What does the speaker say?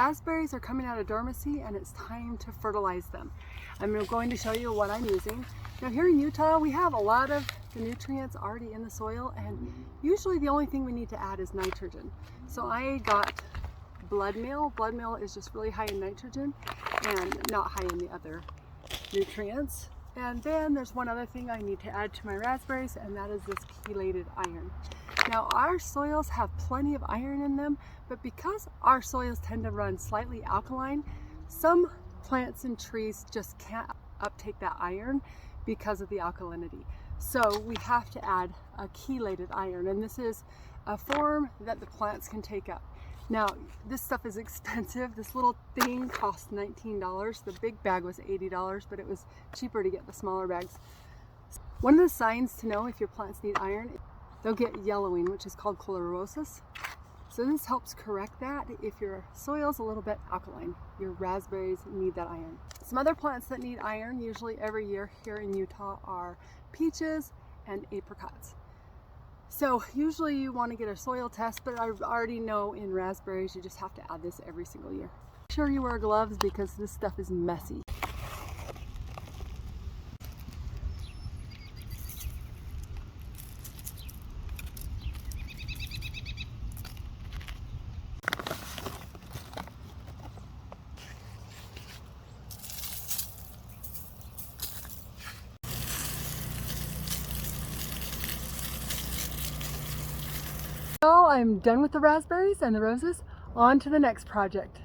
raspberries are coming out of dormancy and it's time to fertilize them. I'm going to show you what I'm using. Now here in Utah, we have a lot of the nutrients already in the soil, and usually the only thing we need to add is nitrogen. So I got blood meal. Blood meal is just really high in nitrogen and not high in the other nutrients. And then there's one other thing I need to add to my raspberries, and that is this chelated iron. Now our soils have plenty of iron in them, but because our soils tend to run slightly alkaline, some plants and trees just can't uptake that iron because of the alkalinity. So we have to add a chelated iron, and this is a form that the plants can take up. Now this stuff is expensive. This little thing cost $19. The big bag was $80, but it was cheaper to get the smaller bags. One of the signs to know if your plants need iron, they'll get yellowing, which is called chlorosis. So this helps correct that if your soil's a little bit alkaline. Your raspberries need that iron. Some other plants that need iron usually every year here in Utah are peaches and apricots. So usually you want to get a soil test, but I already know in raspberries you just have to add this every single year. Make sure you wear gloves because this stuff is messy. So I'm done with the raspberries and the roses. On to the next project.